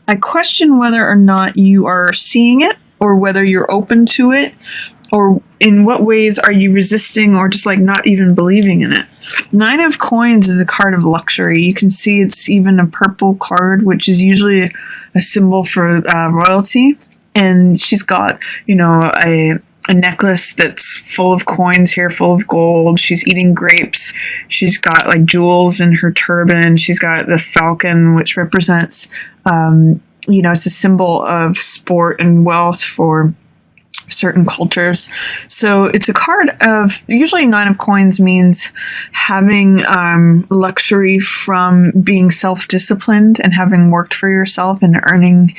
I question whether or not you are seeing it or whether you're open to it, or in what ways are you resisting or just like not even believing in it. Nine of Coins is a card of luxury. You can see it's even a purple card, which is usually a symbol for royalty. And she's got, a necklace that's full of coins here, full of gold. She's eating grapes. She's got like jewels in her turban. She's got the falcon, which represents, it's a symbol of sport and wealth for certain cultures. So it's a card of, usually Nine of Coins means having luxury from being self-disciplined and having worked for yourself and earning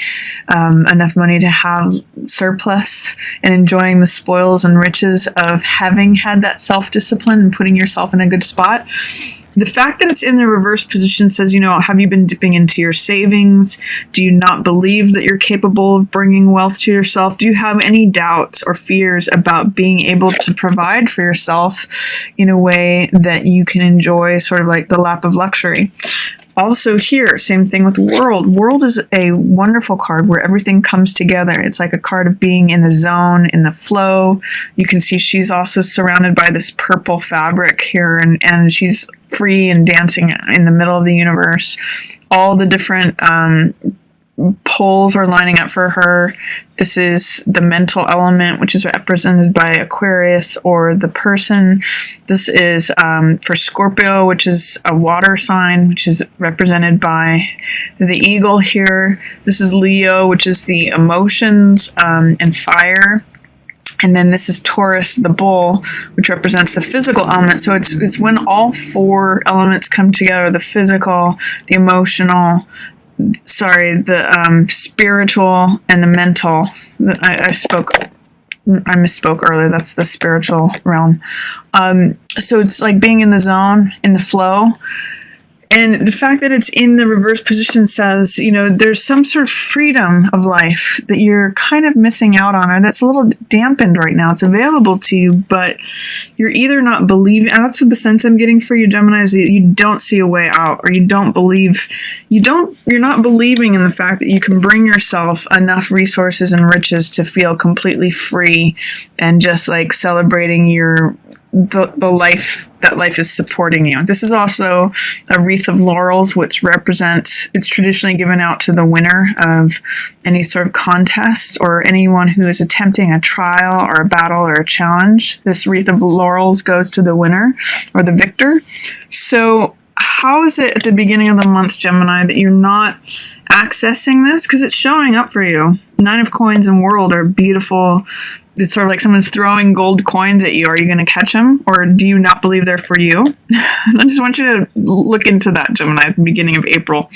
enough money to have surplus and enjoying the spoils and riches of having had that self-discipline and putting yourself in a good spot. The fact that it's in the reverse position says, have you been dipping into your savings? Do you not believe that you're capable of bringing wealth to yourself? Do you have any doubts or fears about being able to provide for yourself in a way that you can enjoy sort of like the lap of luxury? Also here, same thing with World. World is a wonderful card where everything comes together. It's like a card of being in the zone, in the flow. You can see she's also surrounded by this purple fabric here, and she's free and dancing in the middle of the universe. All the different poles are lining up for her. This is the mental element, which is represented by Aquarius or the person. This is for Scorpio, which is a water sign, which is represented by the eagle here. This is Leo, which is the emotions and fire. And then this is Taurus, the bull, which represents the physical element. So it's when all four elements come together, the physical, the emotional, the spiritual and the mental. I misspoke earlier. That's the spiritual realm. So it's like being in the zone, in the flow. And the fact that it's in the reverse position says, there's some sort of freedom of life that you're kind of missing out on, or that's a little dampened right now. It's available to you, but you're either not believing, and that's the sense I'm getting for you, Gemini, is that you don't see a way out, or you're not believing in the fact that you can bring yourself enough resources and riches to feel completely free and just like celebrating the life that life is supporting you. This is also a wreath of laurels, which represents, it's traditionally given out to the winner of any sort of contest or anyone who is attempting a trial or a battle or a challenge. This wreath of laurels goes to the winner or the victor. So how is it at the beginning of the month, Gemini, that you're not accessing this? Because it's showing up for you. Nine of Coins and World are beautiful. It's sort of like someone's throwing gold coins at you. Are you going to catch them? Or do you not believe they're for you? I just want you to look into that, Gemini, at the beginning of April.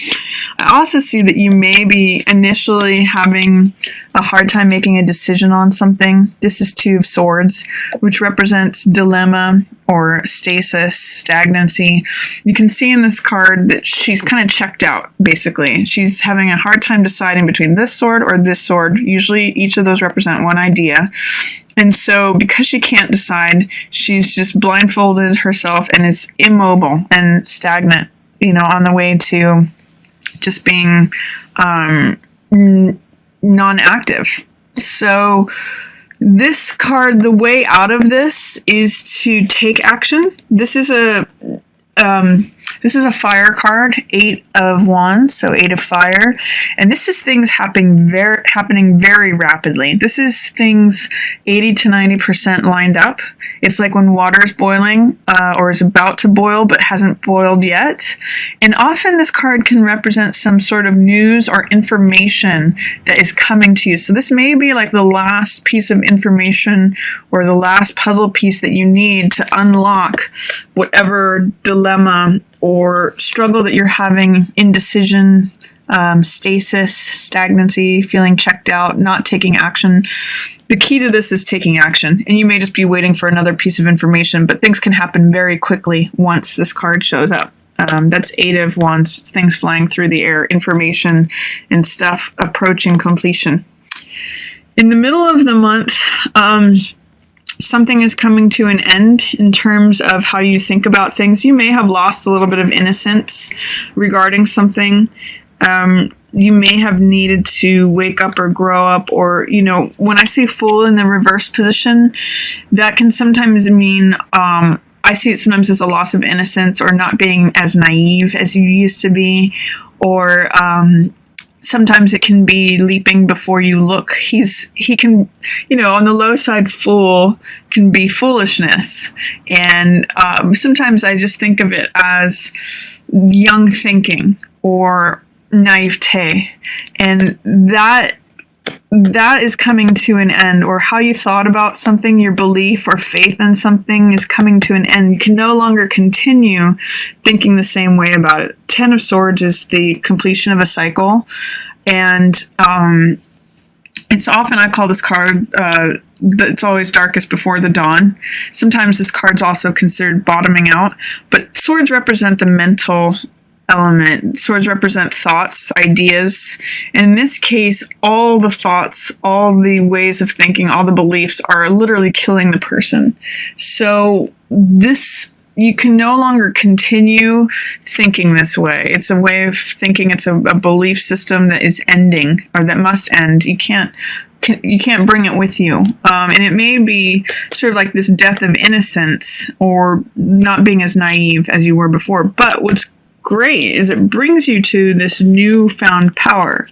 I also see that you may be initially having a hard time making a decision on something. This is Two of Swords, which represents dilemma or stasis, stagnancy. You can see in this card that she's kind of checked out, basically. She's having a hard time deciding between this sword or this sword. Usually each of those represent one idea. And so because she can't decide, she's just blindfolded herself and is immobile and stagnant, on the way to just being non-active. So this card, the way out of this is to take action. This is a fire card, 8 of Wands, so 8 of fire. And this is things happening very rapidly. This is things 80 to 90% lined up. It's like when water is boiling or is about to boil but hasn't boiled yet. And often this card can represent some sort of news or information that is coming to you. So this may be like the last piece of information or the last puzzle piece that you need to unlock whatever dilemma or struggle that you're having, indecision, stasis, stagnancy, feeling checked out, not taking action. The key to this is taking action, and you may just be waiting for another piece of information, but things can happen very quickly once this card shows up. That's 8 of Wands, things flying through the air, information and stuff approaching completion. In the middle of the month, something is coming to an end in terms of how you think about things. You may have lost a little bit of innocence regarding something. you may have needed to wake up or grow up, or, when I say Fool in the reverse position, that can sometimes mean, I see it sometimes as a loss of innocence, or not being as naive as you used to be, or sometimes it can be leaping before you look. He can, on the low side, Fool can be foolishness. And sometimes I just think of it as young thinking or naivete. And that is coming to an end, or how you thought about something, your belief or faith in something is coming to an end. You can no longer continue thinking the same way about it. 10 of Swords is the completion of a cycle, and it's often, I call this card, it's always darkest before the dawn. Sometimes this card's also considered bottoming out, but swords represent the mental element. Swords represent thoughts, ideas. And in this case, all the thoughts, all the ways of thinking, all the beliefs are literally killing the person. So you can no longer continue thinking this way. It's a way of thinking. It's a belief system that is ending, or that must end. You can't bring it with you. And it may be sort of like this death of innocence, or not being as naive as you were before. But what's great is it brings you to this newfound power.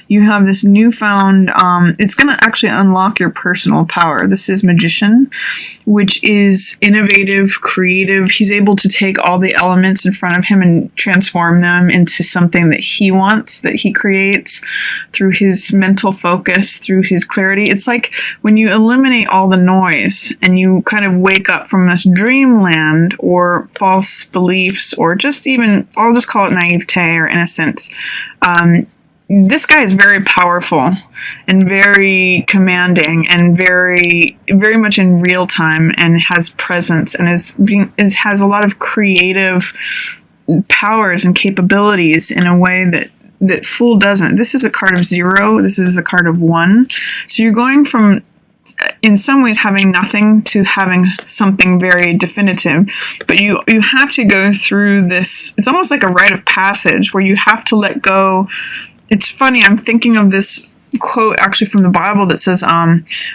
You have this newfound, it's going to actually unlock your personal power. This is Magician, which is innovative, creative. He's able to take all the elements in front of him and transform them into something that he wants, that he creates through his mental focus, through his clarity. It's like when you eliminate all the noise and you kind of wake up from this dreamland, or false beliefs, or just even, I'll just call it naivete or innocence. This guy is very powerful and very commanding, and very, very much in real time, and has presence, and has a lot of creative powers and capabilities in a way that Fool doesn't. This is a card of 0. This is a card of 1. So you're going from, in some ways, having nothing to having something very definitive. But you have to go through this. It's almost like a rite of passage where you have to let go. It's funny, I'm thinking of this quote actually from the Bible that says,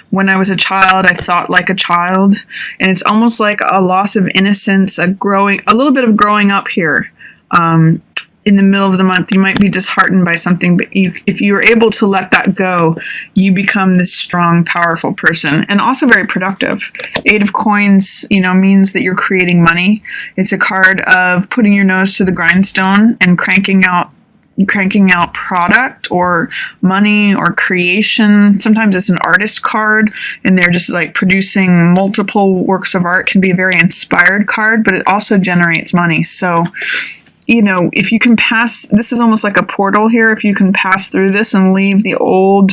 when I was a child, I thought like a child. And it's almost like a loss of innocence, a little bit of growing up here. In the middle of the month, you might be disheartened by something, but if you're able to let that go, you become this strong, powerful person, and also very productive. 8 of Coins, means that you're creating money. It's a card of putting your nose to the grindstone and cranking out product or money or creation. Sometimes it's an artist card, and they're just like producing multiple works of art. Can be a very inspired card, but it also generates money. So, if you can pass, this is almost like a portal here. If you can pass through this and leave the old,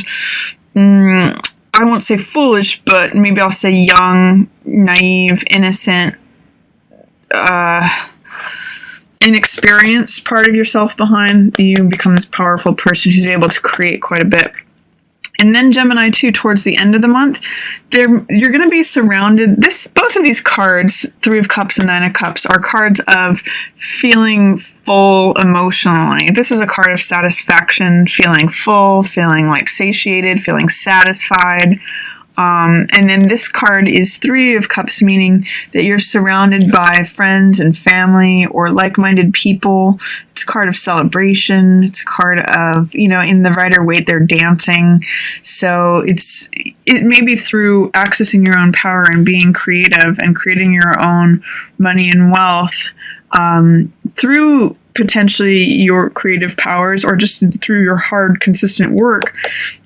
I won't say foolish, but maybe I'll say young, naive, innocent, inexperienced part of yourself behind, you become this powerful person who's able to create quite a bit. And then Gemini 2, towards the end of the month, you're going to be surrounded. Both of these cards, 3 of Cups and 9 of Cups, are cards of feeling full emotionally. This is a card of satisfaction, feeling full, feeling like satiated, feeling satisfied. And then this card is 3 of Cups, meaning that you're surrounded by friends and family or like-minded people. It's a card of celebration. It's a card of, in the Rider-Waite, they're dancing. So it may be through accessing your own power and being creative and creating your own money and wealth, through potentially your creative powers, or just through your hard, consistent work.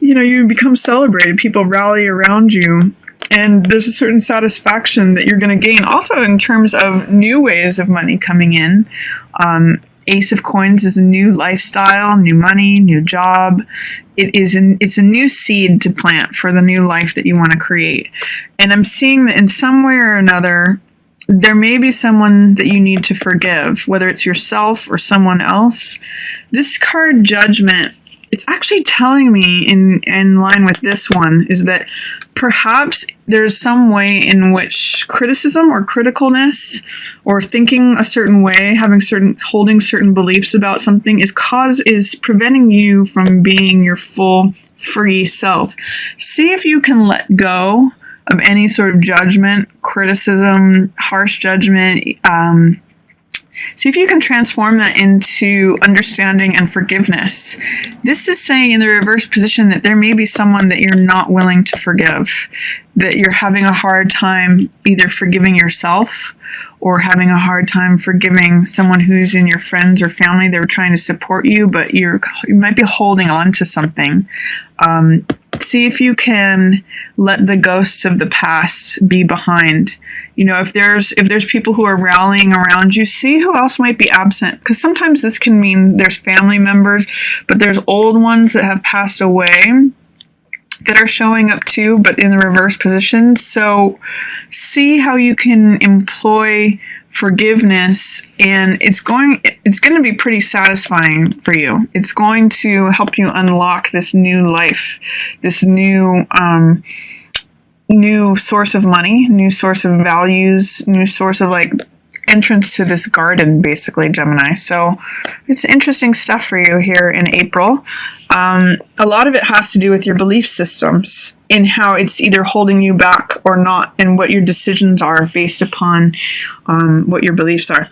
You become celebrated. People rally around you, and there's a certain satisfaction that you're going to gain. Also, in terms of new ways of money coming in, Ace of Coins is a new lifestyle, new money, new job. It's a new seed to plant for the new life that you want to create. And I'm seeing that in some way or another, there may be someone that you need to forgive, whether it's yourself or someone else. This card, Judgment, it's actually telling me in line with this one is that perhaps there's some way in which criticism or criticalness or thinking a certain way, holding certain beliefs about something is preventing you from being your full free self. See if you can let go of any sort of judgment, criticism, harsh judgment. See if you can transform that into understanding and forgiveness. This is saying in the reverse position that there may be someone that you're not willing to forgive, that you're having a hard time either forgiving yourself or having a hard time forgiving someone who's in your friends or family. They're trying to support you, but you might be holding on to something. See if you can let the ghosts of the past be behind. You know, if there's people who are rallying around you, see who else might be absent. Because sometimes this can mean there's family members, but there's old ones that have passed away that are showing up too, but in the reverse position. So see how you can employ forgiveness, and it's going to be pretty satisfying for you. It's going to help you unlock this new life, this new source of money, new source of values, new source of like entrance to this garden, basically, Gemini. So it's interesting stuff for you here in April. A lot of it has to do with your belief systems and how it's either holding you back or not, and what your decisions are based upon what your beliefs are.